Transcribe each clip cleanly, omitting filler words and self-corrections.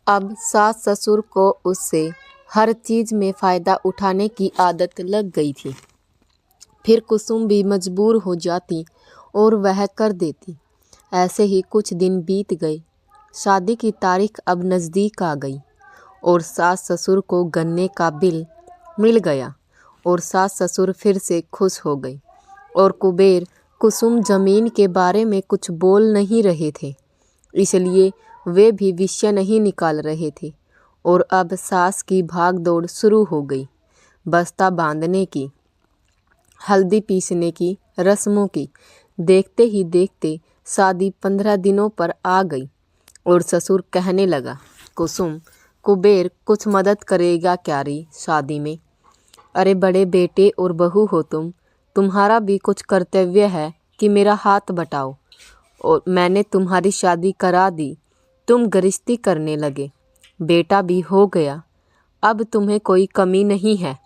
अब सास ससुर को उससे हर चीज़ में फ़ायदा उठाने की आदत लग गई थी। फिर कुसुम भी मजबूर हो जाती और वह कर देती। ऐसे ही कुछ दिन बीत गए। शादी की तारीख अब नज़दीक आ गई और सास ससुर को गन्ने का बिल मिल गया और सास ससुर फिर से खुश हो गई। और कुबेर कुसुम ज़मीन के बारे में कुछ बोल नहीं रहे थे, इसलिए वे भी विषय नहीं निकाल रहे थे। और अब सास की भाग दौड़ शुरू हो गई, बस्ता बांधने की, हल्दी पीसने की, रस्मों की। देखते ही देखते शादी 15 दिनों पर आ गई और ससुर कहने लगा, कुसुम, कुबेर कुछ मदद करेगा क्या री शादी में? अरे बड़े बेटे और बहू हो तुम्हारा भी कुछ कर्तव्य है कि मेरा हाथ बटाओ। और मैंने तुम्हारी शादी करा दी, तुम गृहस्थी करने लगे, बेटा भी हो गया, अब तुम्हें कोई कमी नहीं है।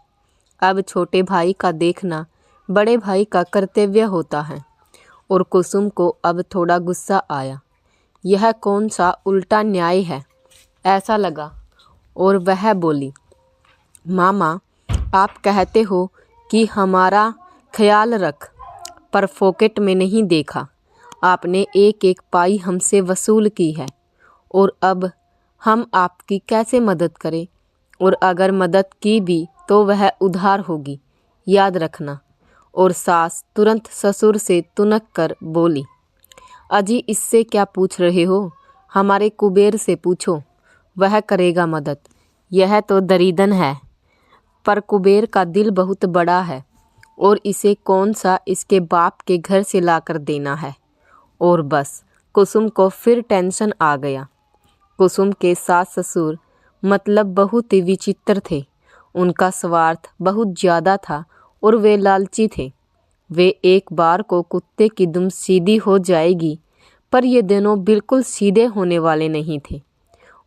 अब छोटे भाई का देखना बड़े भाई का कर्तव्य होता है। और कुसुम को अब थोड़ा गुस्सा आया। यह कौन सा उल्टा न्याय है, ऐसा लगा। और वह बोली, मामा, आप कहते हो कि हमारा ख्याल रख, पर पॉकेट में नहीं देखा। आपने एक एक पाई हमसे वसूल की है और अब हम आपकी कैसे मदद करें? और अगर मदद की भी तो वह उधार होगी, याद रखना। और सास तुरंत ससुर से तुनक कर बोली, अजी इससे क्या पूछ रहे हो? हमारे कुबेर से पूछो, वह करेगा मदद। यह तो दरीदन है, पर कुबेर का दिल बहुत बड़ा है और इसे कौन सा इसके बाप के घर से लाकर देना है। और बस कुसुम को फिर टेंशन आ गया। कुसुम के सास ससुर मतलब बहुत ही विचित्र थे। उनका स्वार्थ बहुत ज़्यादा था और वे लालची थे। वे एक बार को कुत्ते की दुम सीधी हो जाएगी, पर ये दोनों बिल्कुल सीधे होने वाले नहीं थे।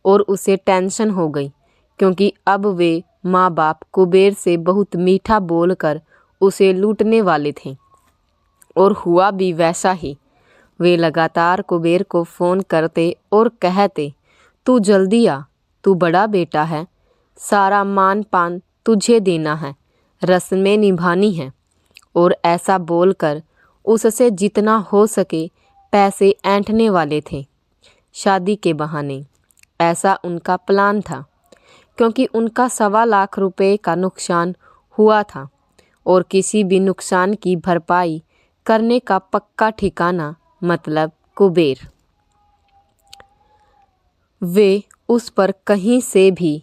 और उसे टेंशन हो गई क्योंकि अब वे माँ बाप कुबेर से बहुत मीठा बोलकर उसे लूटने वाले थे। और हुआ भी वैसा ही। वे लगातार कुबेर को फ़ोन करते और कहते, तू जल्दी आ, तू बड़ा बेटा है, सारा मान पान तुझे देना है, रस्में निभानी हैं। और ऐसा बोलकर उससे जितना हो सके पैसे ऐंठने वाले थे शादी के बहाने। ऐसा उनका प्लान था क्योंकि उनका 1.25 लाख रुपए का नुकसान हुआ था और किसी भी नुकसान की भरपाई करने का पक्का ठिकाना मतलब कुबेर। वे उस पर कहीं से भी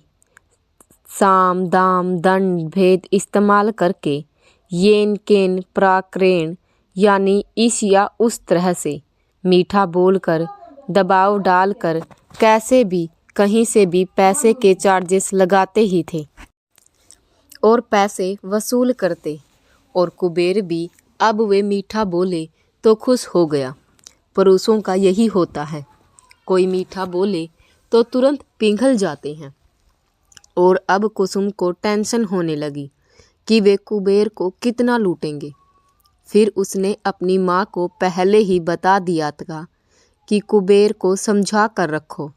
साम दाम दंड भेद इस्तेमाल करके येन केन प्राक्रेण यानी इस या उस तरह से मीठा बोलकर दबाव डालकर कैसे भी कहीं से भी पैसे के चार्जेस लगाते ही थे और पैसे वसूल करते। और कुबेर भी अब वे मीठा बोले तो खुश हो गया। पुरुषों का यही होता है, कोई मीठा बोले तो तुरंत पिघल जाते हैं। और अब कुसुम को टेंशन होने लगी कि वे कुबेर को कितना लूटेंगे। फिर उसने अपनी माँ को पहले ही बता दिया था कि कुबेर को समझा कर रखो,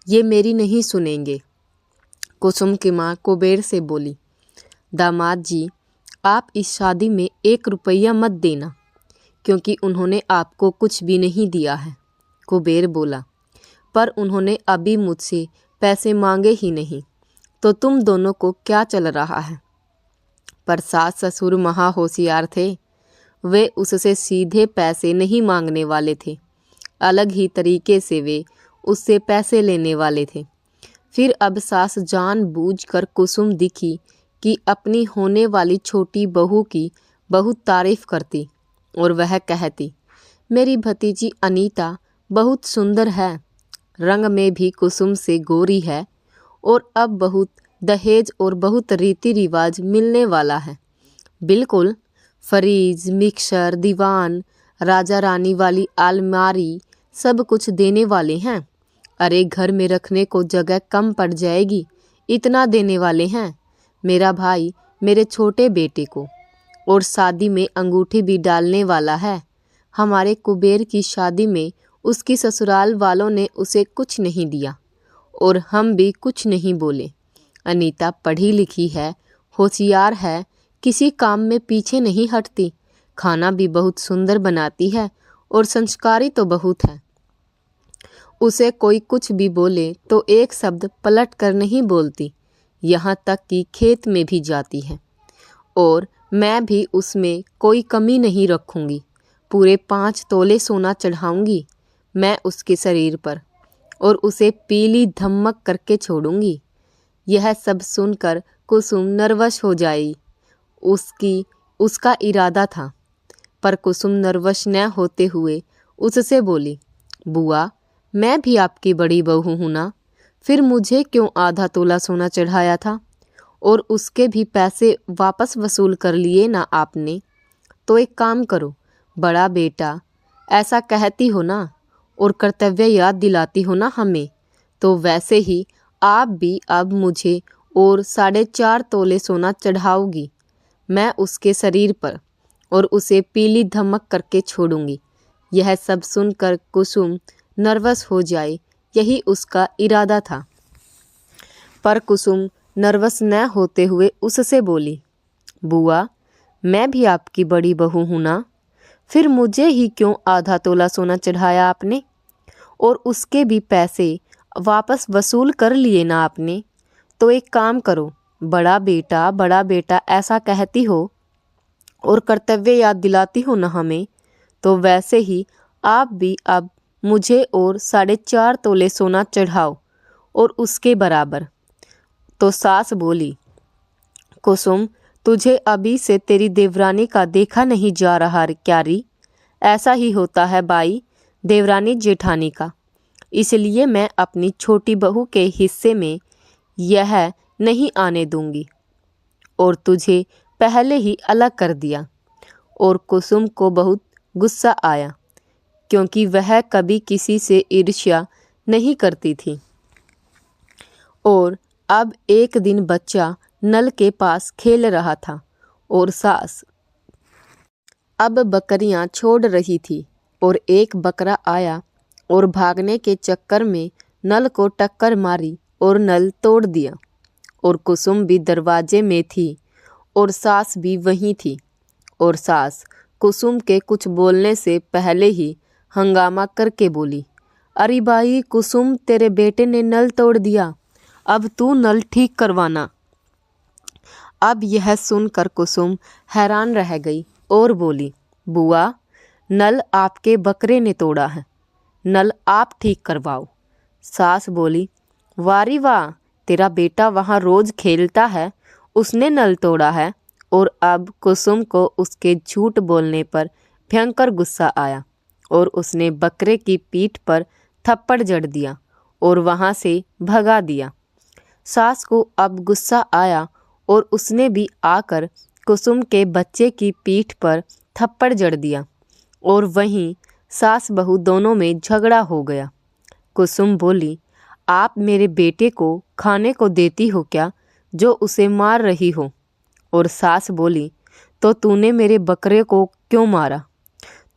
ये मेरी नहीं सुनेंगे। कुसुम की माँ कुबेर से बोली, दामाद जी, आप इस शादी में 1 रुपया मत देना क्योंकि उन्होंने आपको कुछ भी नहीं दिया है। कुबेर बोला, पर उन्होंने अभी मुझसे पैसे मांगे ही नहीं, तो तुम दोनों को क्या चल रहा है? पर सास ससुर महा होशियार थे। वे उससे सीधे पैसे नहीं मांगने वाले थे, अलग ही तरीके से वे उससे पैसे लेने वाले थे। फिर अब सास जानबूझकर कुसुम दिखी कि अपनी होने वाली छोटी बहू की बहुत तारीफ करती और वह कहती, मेरी भतीजी अनीता बहुत सुंदर है, रंग में भी कुसुम से गोरी है और अब बहुत दहेज और बहुत रीति रिवाज मिलने वाला है। बिल्कुल फ्रीज, मिक्सर, दीवान, राजा रानी वाली अलमारी सब कुछ देने वाले हैं। अरे घर में रखने को जगह कम पड़ जाएगी, इतना देने वाले हैं। मेरा भाई मेरे छोटे बेटे को और शादी में अंगूठी भी डालने वाला है। हमारे कुबेर की शादी में उसकी ससुराल वालों ने उसे कुछ नहीं दिया और हम भी कुछ नहीं बोले। अनीता पढ़ी लिखी है, होशियार है, किसी काम में पीछे नहीं हटती, खाना भी बहुत सुंदर बनाती है और संस्कारी तो बहुत है। उसे कोई कुछ भी बोले तो एक शब्द पलट कर नहीं बोलती, यहाँ तक कि खेत में भी जाती है। और मैं भी उसमें कोई कमी नहीं रखूँगी। पूरे 5 तोले सोना चढ़ाऊँगी मैं उसके शरीर पर और उसे पीली धमक करके छोड़ूंगी। यह सब सुनकर कुसुम नर्वस हो जाई। उसका इरादा था, पर कुसुम नर्वस न होते हुए उससे बोली, बुआ मैं भी आपकी बड़ी बहू हूँ ना, फिर मुझे क्यों आधा तोला सोना चढ़ाया था और उसके भी पैसे वापस वसूल कर लिए ना आपने। तो एक काम करो, बड़ा बेटा ऐसा कहती हो ना और कर्तव्य याद दिलाती हो ना हमें, तो वैसे ही आप भी अब मुझे और 4.5 तोले सोना चढ़ाओगी मैं उसके शरीर पर और उसे पीली धमक करके छोड़ूंगी। यह सब सुनकर कुसुम नर्वस हो जाए, यही उसका इरादा था। पर कुसुम नर्वस न होते हुए उससे बोली, बुआ मैं भी आपकी बड़ी बहू हूँ ना, फिर मुझे ही क्यों आधा तोला सोना चढ़ाया आपने और उसके भी पैसे वापस वसूल कर लिए ना आपने। तो एक काम करो, बड़ा बेटा ऐसा कहती हो और कर्तव्य याद दिलाती हो ना हमें, तो वैसे ही आप भी अब मुझे और 4.5 तोले सोना चढ़ाओ और उसके बराबर। तो सास बोली, कुसुम तुझे अभी से तेरी देवरानी का देखा नहीं जा रहा क्या री? ऐसा ही होता है बाई, देवरानी जेठानी का। इसलिए मैं अपनी छोटी बहू के हिस्से में यह नहीं आने दूंगी और तुझे पहले ही अलग कर दिया। और कुसुम को बहुत गुस्सा आया, क्योंकि वह कभी किसी से ईर्ष्या नहीं करती थी। और अब एक दिन बच्चा नल के पास खेल रहा था और सास अब बकरियां छोड़ रही थी और एक बकरा आया और भागने के चक्कर में नल को टक्कर मारी और नल तोड़ दिया। और कुसुम भी दरवाजे में थी और सास भी वहीं थी। और सास कुसुम के कुछ बोलने से पहले ही हंगामा करके बोली, अरे भाई कुसुम तेरे बेटे ने नल तोड़ दिया, अब तू नल ठीक करवाना। अब यह सुनकर कुसुम हैरान रह गई और बोली, बुआ नल आपके बकरे ने तोड़ा है, नल आप ठीक करवाओ। सास बोली, वारी वाह, तेरा बेटा वहाँ रोज खेलता है, उसने नल तोड़ा है। और अब कुसुम को उसके झूठ बोलने पर भयंकर गुस्सा आया और उसने बकरे की पीठ पर थप्पड़ जड़ दिया और वहाँ से भगा दिया। सास को अब गुस्सा आया और उसने भी आकर कुसुम के बच्चे की पीठ पर थप्पड़ जड़ दिया और वहीं सास बहू दोनों में झगड़ा हो गया। कुसुम बोली, आप मेरे बेटे को खाने को देती हो क्या जो उसे मार रही हो? और सास बोली, तो तूने मेरे बकरे को क्यों मारा?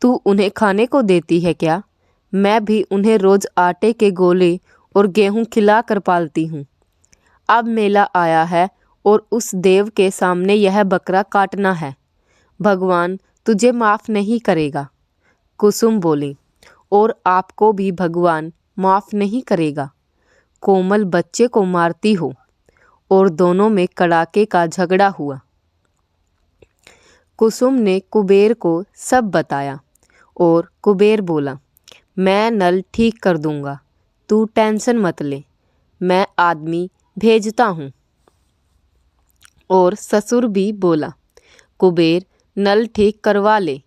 तू उन्हें खाने को देती है क्या? मैं भी उन्हें रोज आटे के गोले और गेहूं खिला कर पालती हूँ। अब मेला आया है और उस देव के सामने यह बकरा काटना है, भगवान तुझे माफ़ नहीं करेगा। कुसुम बोली, और आपको भी भगवान माफ़ नहीं करेगा, कोमल बच्चे को मारती हो। और दोनों में कड़ाके का झगड़ा हुआ। कुसुम ने कुबेर को सब बताया और कुबेर बोला, मैं नल ठीक कर दूंगा, तू टेंशन मत ले, मैं आदमी भेजता हूँ। और ससुर भी बोला, कुबेर नल ठीक करवा ले,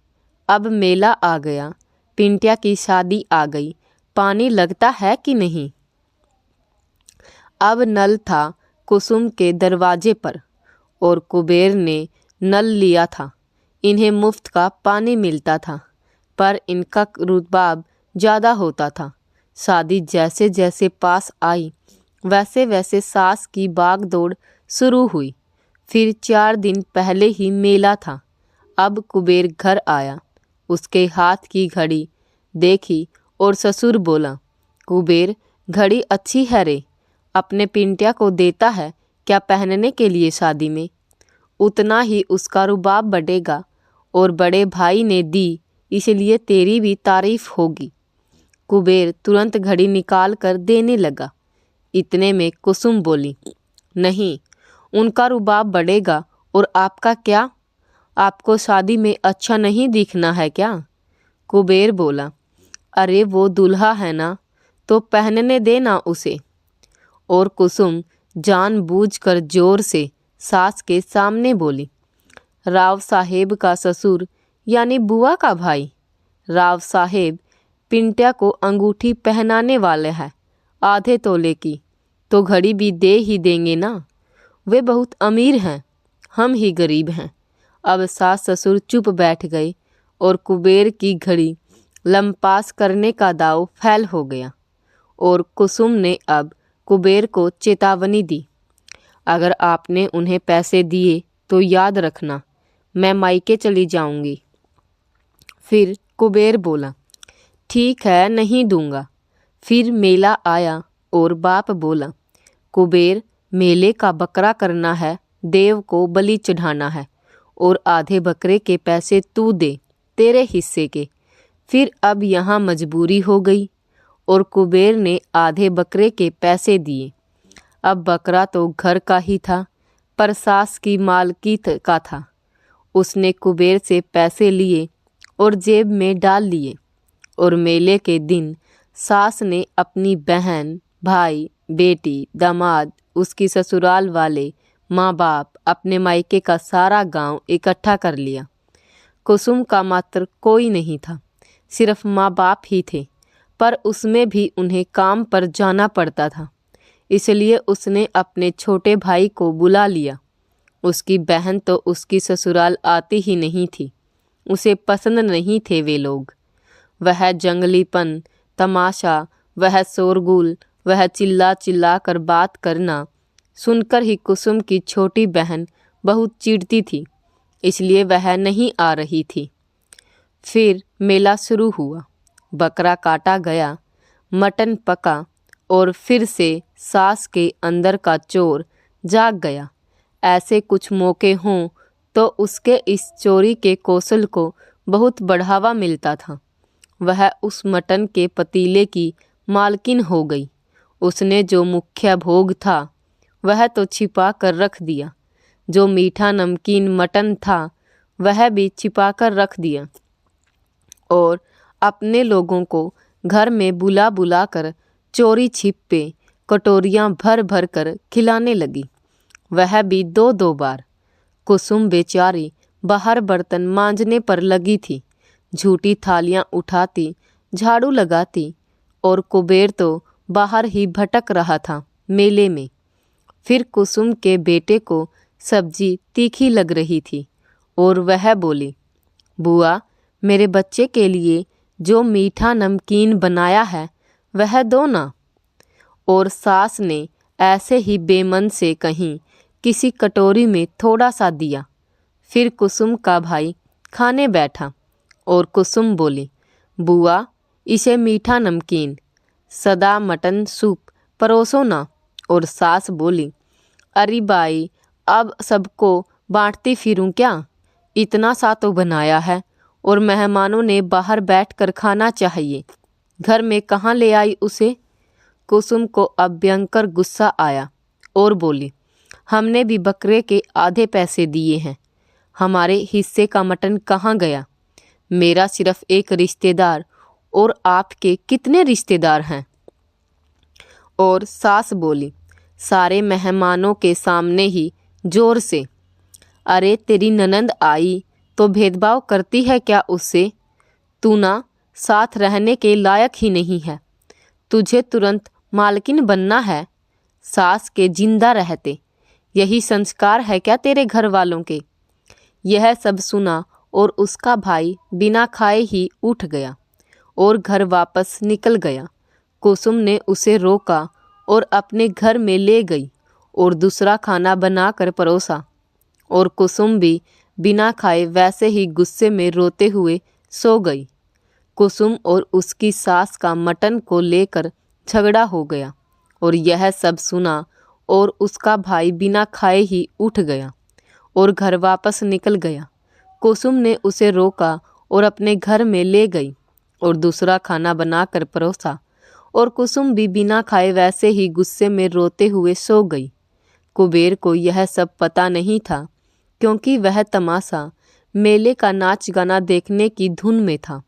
अब मेला आ गया, पिंटिया की शादी आ गई, पानी लगता है कि नहीं? अब नल था कुसुम के दरवाजे पर और कुबेर ने नल लिया था। इन्हें मुफ्त का पानी मिलता था, पर इनका रुतबाब ज़्यादा होता था। शादी जैसे जैसे पास आई वैसे वैसे सास की भाग दौड़ शुरू हुई। फिर 4 दिन पहले ही मेला था। अब कुबेर घर आया, उसके हाथ की घड़ी देखी और ससुर बोला, कुबेर घड़ी अच्छी है रे, अपने पिंटिया को देता है क्या पहनने के लिए शादी में, उतना ही उसका रुबाब बढ़ेगा। और बड़े भाई ने दी इसलिए तेरी भी तारीफ होगी। कुबेर तुरंत घड़ी निकाल कर देने लगा। इतने में कुसुम बोली, नहीं, उनका रुबाब बढ़ेगा और आपका क्या? आपको शादी में अच्छा नहीं दिखना है क्या? कुबेर बोला, अरे वो दूल्हा है ना, तो पहनने देना उसे। और कुसुम जानबूझकर जोर से सास के सामने बोली, राव साहेब का ससुर यानी बुआ का भाई। राव साहेब पिंटिया को अंगूठी पहनाने वाले हैं, आधे तोले की, तो घड़ी भी दे ही देंगे ना। वे बहुत अमीर हैं, हम ही गरीब हैं। अब सास ससुर चुप बैठ गए और कुबेर की घड़ी लंपास करने का दाव फैल हो गया। और कुसुम ने अब कुबेर को चेतावनी दी, अगर आपने उन्हें पैसे दिए तो याद रखना, मैं मायके चली जाऊंगी। फिर कुबेर बोला, ठीक है, नहीं दूंगा। फिर मेला आया और बाप बोला, कुबेर, मेले का बकरा करना है, देव को बलि चढ़ाना है, और आधे बकरे के पैसे तू दे, तेरे हिस्से के। फिर अब यहाँ मजबूरी हो गई और कुबेर ने आधे बकरे के पैसे दिए। अब बकरा तो घर का ही था, पर सास की मालकी का था। उसने कुबेर से पैसे लिए और जेब में डाल लिए। और मेले के दिन सास ने अपनी बहन, भाई, बेटी, दामाद, उसकी ससुराल वाले, माँ बाप, अपने मायके का सारा गांव इकट्ठा कर लिया। कुसुम का मात्र कोई नहीं था, सिर्फ माँ बाप ही थे, पर उसमें भी उन्हें काम पर जाना पड़ता था, इसलिए उसने अपने छोटे भाई को बुला लिया। उसकी बहन तो उसकी ससुराल आती ही नहीं थी, उसे पसंद नहीं थे वे लोग। वह जंगलीपन, तमाशा, वह शोरगुल, वह चिल्ला चिल्ला कर बात करना सुनकर ही कुसुम की छोटी बहन बहुत चिढ़ती थी, इसलिए वह नहीं आ रही थी। फिर मेला शुरू हुआ, बकरा काटा गया, मटन पका और फिर से सास के अंदर का चोर जाग गया। ऐसे कुछ मौके हों तो उसके इस चोरी के कौशल को बहुत बढ़ावा मिलता था। वह उस मटन के पतीले की मालकिन हो गई। उसने जो मुख्य भोग था वह तो छिपा कर रख दिया, जो मीठा नमकीन मटन था वह भी छिपा कर रख दिया, और अपने लोगों को घर में बुला बुला कर चोरी छिपे कटोरियां भर भर कर खिलाने लगी, वह भी 2-2 बार। कुसुम बेचारी बाहर बर्तन मांजने पर लगी थी, झूठी थालियां उठाती, झाड़ू लगाती, और कुबेर तो बाहर ही भटक रहा था मेले में। फिर कुसुम के बेटे को सब्जी तीखी लग रही थी और वह बोली, बुआ, मेरे बच्चे के लिए जो मीठा नमकीन बनाया है वह दो ना। और सास ने ऐसे ही बेमन से कहीं किसी कटोरी में थोड़ा सा दिया। फिर कुसुम का भाई खाने बैठा और कुसुम बोली, बुआ, इसे मीठा नमकीन, सदा मटन सूप परोसो ना। और सास बोली, अरे बाई, अब सबको बांटती फिरूं क्या? इतना सा तो बनाया है और मेहमानों ने बाहर बैठकर खाना चाहिए, घर में कहाँ ले आई उसे? कुसुम को अब भयंकर गुस्सा आया और बोली, हमने भी बकरे के आधे पैसे दिए हैं, हमारे हिस्से का मटन कहाँ गया? मेरा सिर्फ एक रिश्तेदार और आपके कितने रिश्तेदार हैं? और सास बोली सारे मेहमानों के सामने ही जोर से, अरे तेरी ननंद आई तो भेदभाव करती है क्या उससे? तू ना साथ रहने के लायक ही नहीं है, तुझे तुरंत मालकिन बनना है, सास के जिंदा रहते। यही संस्कार है क्या तेरे घर वालों के? यह सब सुना और उसका भाई बिना खाए ही उठ गया और घर वापस निकल गया। कुसुम ने उसे रोका और अपने घर में ले गई और दूसरा खाना बनाकर परोसा, और कुसुम भी बिना खाए वैसे ही गुस्से में रोते हुए सो गई। कुसुम और उसकी सास का मटन को लेकर झगड़ा हो गया और यह सब सुना और उसका भाई बिना खाए ही उठ गया और घर वापस निकल गया। कुसुम ने उसे रोका और अपने घर में ले गई और दूसरा खाना बनाकर परोसा और कुसुम भी बिना खाए वैसे ही गुस्से में रोते हुए सो गई। कुबेर को यह सब पता नहीं था, क्योंकि वह तमाशा मेले का नाच गाना देखने की धुन में था।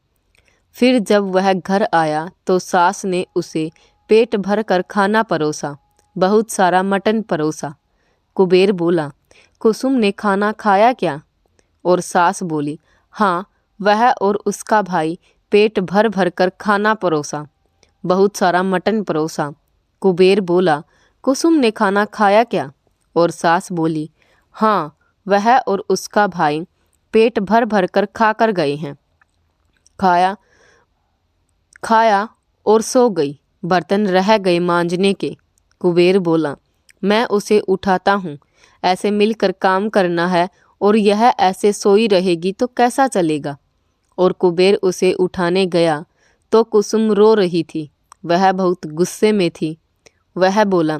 फिर जब वह घर आया तो सास ने उसे पेट भर कर खाना परोसा, बहुत सारा मटन परोसा। कुबेर बोला, कुसुम ने खाना खाया क्या? और सास बोली, हाँ, वह और उसका भाई पेट भर भर कर खाना परोसा, बहुत सारा मटन परोसा। कुबेर बोला, कुसुम ने खाना खाया क्या? और सास बोली, हाँ, वह और उसका भाई पेट भर भर कर खा कर गए हैं। खाया और सो गई, बर्तन रह गए मांजने के। कुबेर बोला, मैं उसे उठाता हूँ, ऐसे मिलकर काम करना है और यह ऐसे सोई रहेगी तो कैसा चलेगा। और कुबेर उसे उठाने गया तो कुसुम रो रही थी, वह बहुत गुस्से में थी। वह बोला,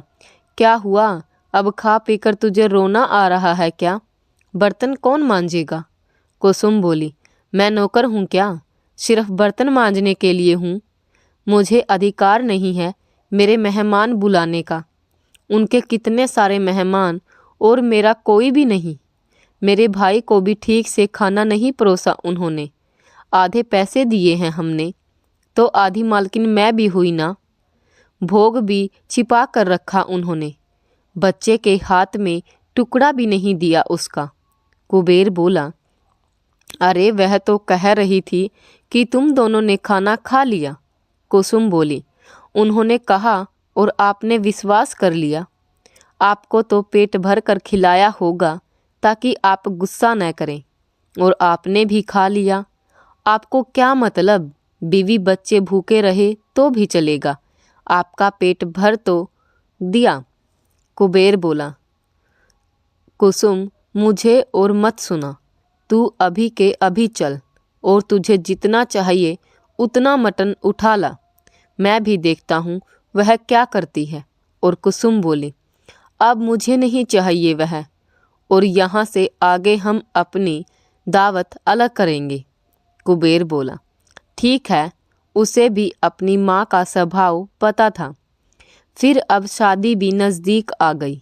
क्या हुआ, अब खा पीकर तुझे रोना आ रहा है क्या? बर्तन कौन मांजेगा? कुसुम बोली, मैं नौकर हूँ क्या? सिर्फ बर्तन मांजने के लिए हूँ। मुझे अधिकार नहीं है मेरे मेहमान बुलाने का। उनके कितने सारे मेहमान और मेरा कोई भी नहीं। मेरे भाई को भी ठीक से खाना नहीं परोसा उन्होंने। आधे पैसे दिए हैं हमने, तो आधी मालकिन मैं भी हुई ना। भोग भी छिपा कर रखा उन्होंने, बच्चे के हाथ में टुकड़ा भी नहीं दिया उसका। कुबेर बोला, अरे वह तो कह रही थी कि तुम दोनों ने खाना खा लिया। कुसुम बोली, उन्होंने कहा और आपने विश्वास कर लिया। आपको तो पेट भर कर खिलाया होगा ताकि आप गुस्सा न करें, और आपने भी खा लिया। आपको क्या मतलब, बीवी बच्चे भूखे रहे तो भी चलेगा, आपका पेट भर तो दिया। कुबेर बोला, कुसुम, मुझे और मत सुना, तू अभी के अभी चल और तुझे जितना चाहिए उतना मटन उठा ला, मैं भी देखता हूँ वह क्या करती है। और कुसुम बोली, अब मुझे नहीं चाहिए वह, और यहाँ से आगे हम अपनी दावत अलग करेंगे। कुबेर बोला, ठीक है, उसे भी अपनी माँ का स्वभाव पता था। फिर अब शादी भी नज़दीक आ गई,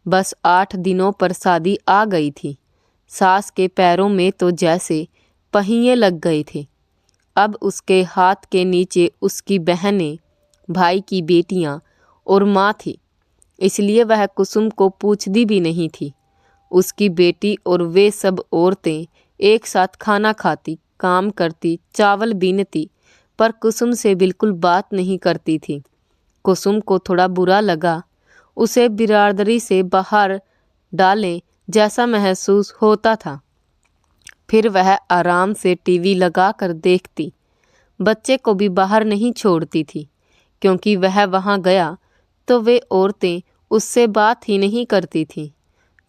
बस 8 दिनों पर शादी आ गई थी। सास के पैरों में तो जैसे पहिए लग गए थे। अब उसके हाथ के नीचे उसकी बहनें, भाई की बेटियां और माँ थी, इसलिए वह कुसुम को पूछती भी नहीं थी। उसकी बेटी और वे सब औरतें एक साथ खाना खाती, काम करती, चावल बीनती, पर कुसुम से बिल्कुल बात नहीं करती थी। कुसुम को थोड़ा बुरा लगा, उसे बिरादरी से बाहर डालें जैसा महसूस होता था। फिर वह आराम से टीवी लगाकर देखती, बच्चे को भी बाहर नहीं छोड़ती थी, क्योंकि वह वहाँ गया तो वे औरतें उससे बात ही नहीं करती थीं।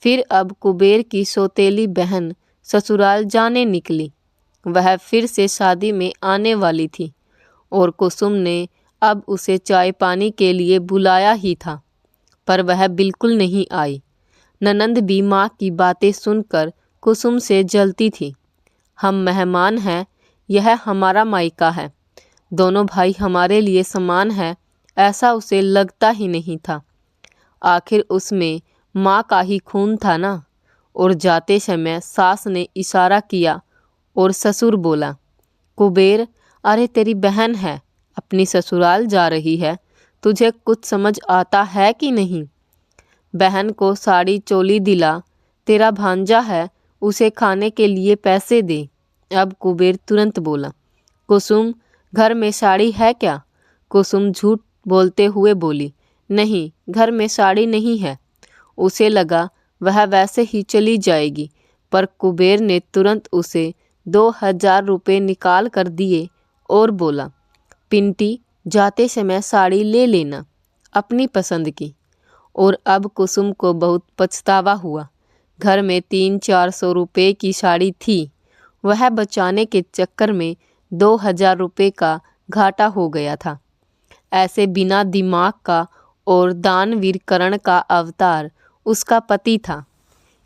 फिर अब कुबेर की सौतेली बहन ससुराल जाने निकली। वह फिर से शादी में आने वाली थी और कुसुम ने अब उसे चाय पानी के लिए बुलाया ही था, पर वह बिल्कुल नहीं आई। ननंद भी माँ की बातें सुनकर कुसुम से जलती थी। हम मेहमान हैं, यह हमारा मायका है, दोनों भाई हमारे लिए समान है, ऐसा उसे लगता ही नहीं था। आखिर उसमें माँ का ही खून था ना। और जाते समय सास ने इशारा किया और ससुर बोला, कुबेर, अरे तेरी बहन है, अपनी ससुराल जा रही है, तुझे कुछ समझ आता है कि नहीं? बहन को साड़ी चोली दिला, तेरा भांजा है, उसे खाने के लिए पैसे दे। अब कुबेर तुरंत बोला, कुसुम, घर में साड़ी है क्या? कुसुम झूठ बोलते हुए बोली, नहीं, घर में साड़ी नहीं है। उसे लगा वह वैसे ही चली जाएगी, पर कुबेर ने तुरंत उसे 2000 रुपये निकाल कर दिए और बोला, पिंटी, जाते समय साड़ी ले लेना, अपनी पसंद की। और अब कुसुम को बहुत पछतावा हुआ। घर में 300-400 रुपये की साड़ी थी, वह बचाने के चक्कर में 2000 रुपये का घाटा हो गया था। ऐसे बिना दिमाग का और दानवीर कर्ण का अवतार उसका पति था,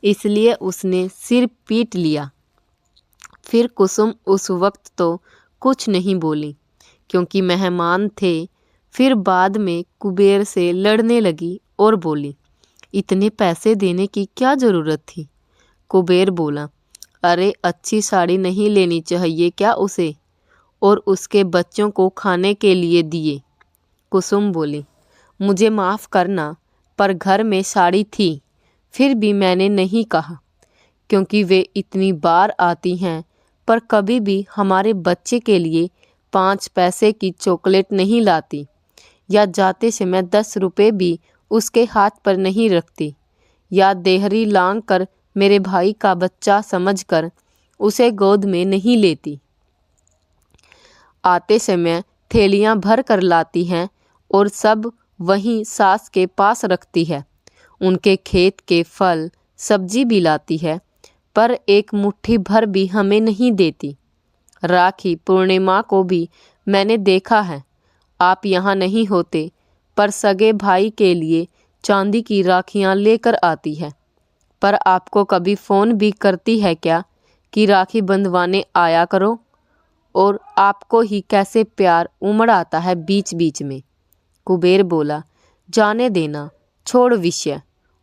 इसलिए उसने सिर पीट लिया। फिर कुसुम उस वक्त तो कुछ नहीं बोली क्योंकि मेहमान थे। फिर बाद में कुबेर से लड़ने लगी और बोली, इतने पैसे देने की क्या ज़रूरत थी? कुबेर बोला, अरे अच्छी साड़ी नहीं लेनी चाहिए क्या उसे? और उसके बच्चों को खाने के लिए दिए। कुसुम बोली, मुझे माफ़ करना, पर घर में साड़ी थी, फिर भी मैंने नहीं कहा, क्योंकि वे इतनी बार आती हैं पर कभी भी हमारे बच्चे के लिए 5 पैसे की चॉकलेट नहीं लाती, या जाते समय 10 रुपये भी उसके हाथ पर नहीं रखती, या देहरी लांग कर मेरे भाई का बच्चा समझकर उसे गोद में नहीं लेती। आते समय थैलियाँ भर कर लाती हैं और सब वहीं सास के पास रखती है। उनके खेत के फल सब्जी भी लाती है, पर एक मुट्ठी भर भी हमें नहीं देती। राखी पूर्णिमा को भी मैंने देखा है, आप यहाँ नहीं होते, पर सगे भाई के लिए चांदी की राखियाँ लेकर आती है। पर आपको कभी फ़ोन भी करती है क्या कि राखी बंधवाने आया करो? और आपको ही कैसे प्यार उमड़ आता है बीच बीच में। कुबेर बोला, जाने देना, छोड़ विषय।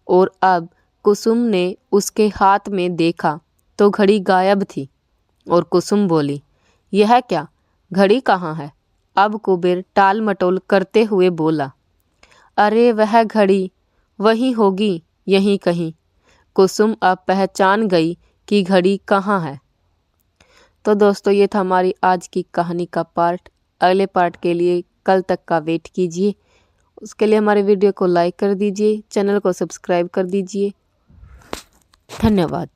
और अब कुसुम ने उसके हाथ में देखा तो घड़ी गायब थी। और कुसुम बोली, यह क्या, घड़ी कहाँ है? अब कुबेर टाल मटोल करते हुए बोला, अरे वह घड़ी वहीं होगी, यहीं कहीं। कुसुम अब पहचान गई कि घड़ी कहाँ है। तो दोस्तों, ये था हमारी आज की कहानी का पार्ट। अगले पार्ट के लिए कल तक का वेट कीजिए। उसके लिए हमारे वीडियो को लाइक कर दीजिए, चैनल को सब्सक्राइब कर दीजिए। धन्यवाद।